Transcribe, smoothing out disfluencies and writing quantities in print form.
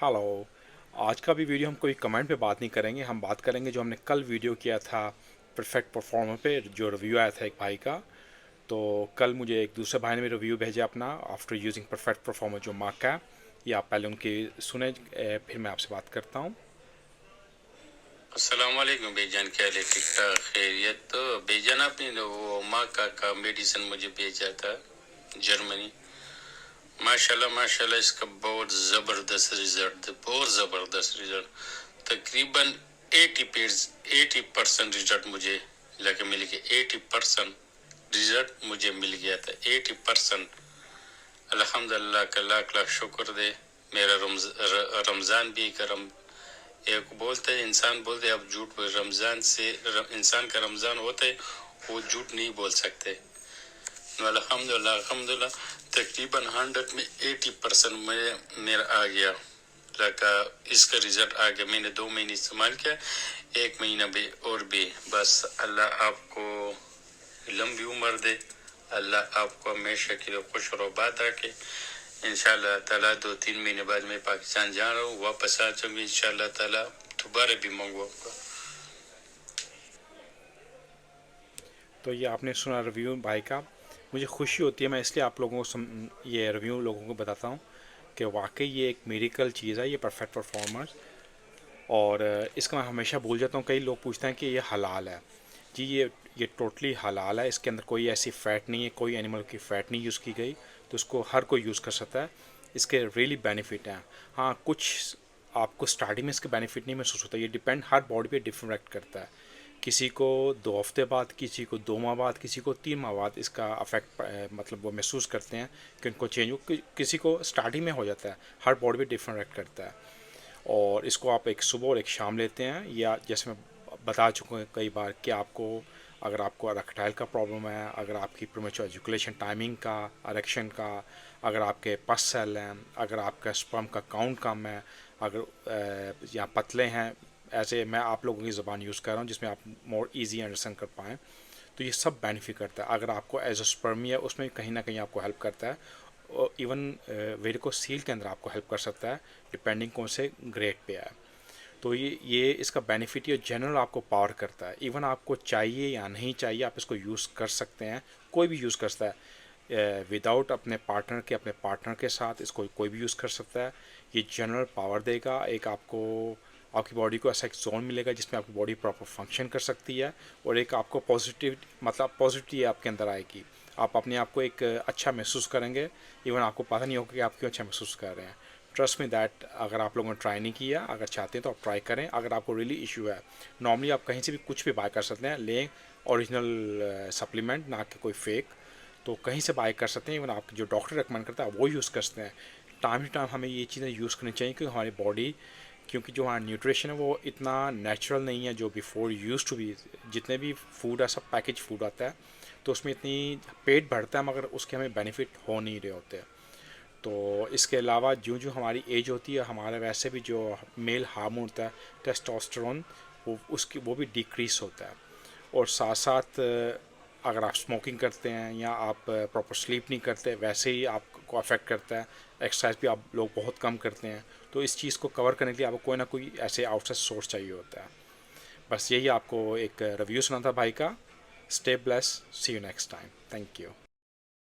Hello. आज का भी वीडियो हम कोई कमेंट पे बात नहीं करेंगे, हम बात करेंगे जो हमने कल वीडियो किया था परफेक्ट परफॉर्मर पे, जो रिव्यू आया था एक भाई का। तो कल मुझे एक दूसरे भाई ने भी रिव्यू भेजा अपना आफ्टर यूजिंग परफेक्ट परफॉर्मर जो मार्क का। ये आप पहले उनकी सुने, फिर मैं आपसे बात करता हूँ। अस्सलाम वालेकुम बेजान, क्या हाल है? ठीक ठाक खैरियत। तो बेजान, आपने वो माँ का मेडिसिन मुझे भेजा था जर्मनी। माशाल्लाह माशाल्लाह, इसका बहुत ज़बरदस्त रिजल्ट, बहुत ज़बरदस्त रिजल्ट। तकरीबन 80% रिजल्ट मुझे लगे मिल गया। 80% रिजल्ट मुझे मिल गया था। 80%। अल्हम्दुलिल्लाह का लाख लाख शुक्र दे। मेरा रमज़ान भी करम। एक बोलते हैं, इंसान बोलते हैं, अब झूठ बोल, रमज़ान से इंसान का रमज़ान होता है, वो झूठ नहीं बोल सकते। अल्हम्दुलिल्लाह अल्हम्दुलिल्लाह, तकरीबन 100 में 80% में मेरा आ गया। लगा इसका रिजल्ट आ गया। मैंने 2 महीने इस्तेमाल किया, 1 महीना भी और भी। बस अल्लाह आपको लंबी उम्र दे, अल्लाह आपको हमेशा के लिए खुश और आबाद रखे। इंशाल्लाह ताला 2-3 महीने बाद मैं पाकिस्तान जा रहा हूँ, वापस आ जाऊंगी इंशाल्लाह ताला। दोबारा भी मंगवाऊंगा। तो ये आपने सुना रिव्यू भाई का। मुझे खुशी होती है, मैं इसलिए आप लोगों को ये रिव्यू लोगों को बताता हूँ कि वाकई ये एक मेडिकल चीज़ है, ये परफेक्ट परफॉर्मर। और इसका मैं हमेशा भूल जाता हूँ, कई लोग पूछते हैं कि ये हलाल है। जी, ये टोटली हलाल है। इसके अंदर कोई ऐसी फ़ैट नहीं है, कोई एनिमल की फ़ैट नहीं यूज़ की गई। तो इसको हर कोई यूज़ कर सकता है। इसके रियली बेनिफिट हैं। हाँ, कुछ आपको स्टार्टिंग में इसके बेनिफिट नहीं महसूस होता, ये डिपेंड हर बॉडी पे डिफरेंट एक्ट करता है। किसी को 2 हफ्ते बाद, किसी को 2 माह बाद, किसी को 3 माह बाद इसका अफेक्ट मतलब वो महसूस करते हैं कि उनको चेंज हो। किसी को स्टार्टिंग में हो जाता है। हर बॉडी पे डिफरेंट एक्ट करता है। और इसको आप एक सुबह और एक शाम लेते हैं, या जैसे मैं बता चुका हूँ कई बार कि आपको अगर आपको अरेक्टाइल का प्रॉब्लम है, अगर आपकी प्रीमेच्योर एजुकेशन टाइमिंग का, अरेक्शन का, अगर आपके पस सेल हैं, अगर आपका स्पर्म का काउंट कम है, अगर या पतले हैं, ऐसे मैं आप लोगों की ज़बान यूज़ कर रहा हूँ जिसमें आप मोर इजी अंडरस्टैंड कर पाएँ। तो ये सब बेनिफिट करता है। अगर आपको एजोस्पर्मिया, उसमें कहीं ना कहीं आपको हेल्प करता है। और इवन वेरिकोसील के अंदर आपको हेल्प कर सकता है, डिपेंडिंग कौन से ग्रेड पे है। तो ये इसका बेनिफिट, ये जनरल आपको पावर करता है। इवन आपको चाहिए या नहीं चाहिए, आप इसको यूज़ कर सकते हैं। कोई भी यूज़ कर सकता है विदाउट अपने पार्टनर के साथ इसको कोई भी यूज़ कर सकता है। ये जनरल पावर देगा। एक आपको आपकी बॉडी को ऐसा एक जोन मिलेगा जिसमें आपकी बॉडी प्रॉपर फंक्शन कर सकती है। और एक आपको पॉजिटिव, मतलब पॉजिटिविटी आपके अंदर आएगी। आप अपने आप को एक अच्छा महसूस करेंगे। इवन आपको पता नहीं होगा कि आप क्यों अच्छा महसूस कर रहे हैं। ट्रस्ट में दैट, अगर आप लोगों ने ट्राई नहीं किया, अगर चाहते हैं तो आप ट्राई करें। अगर आपको रियली इशू है, नॉर्मली आप कहीं से भी कुछ भी बाय कर सकते हैं, लें ओरिजिनल सप्लीमेंट, ना कि कोई फेक। तो कहीं से बाय कर सकते हैं। इवन आप जो डॉक्टर रिकमेंड करता है वो यूज़ कर सकते हैं। टाइम टू टाइम हमें ये चीज़ें यूज़ करनी चाहिए, क्योंकि हमारी बॉडी, क्योंकि जो हमारा न्यूट्रिशन है वो इतना नेचुरल नहीं है जो बिफोर यूज़ टू बी। जितने भी फूड है सब पैकेज फूड आता है, तो उसमें इतनी पेट भरता है मगर उसके हमें बेनिफिट हो नहीं रहे होते। तो इसके अलावा जो जो हमारी एज होती है, हमारे वैसे भी जो मेल हार्मोन होता है टेस्टोस्टेरोन, वो भी डिक्रीज होता है। और साथ साथ अगर आप स्मोकिंग करते हैं या आप प्रॉपर स्लीप नहीं करते, वैसे ही आपको अफेक्ट करता है। एक्सरसाइज भी आप लोग बहुत कम करते हैं। तो इस चीज़ को कवर करने के लिए आपको कोई ना कोई ऐसे आउटसाइड सोर्स चाहिए होता है। बस यही आपको एक रिव्यू सुना था भाई का। Stay bless, see you next time, thank you.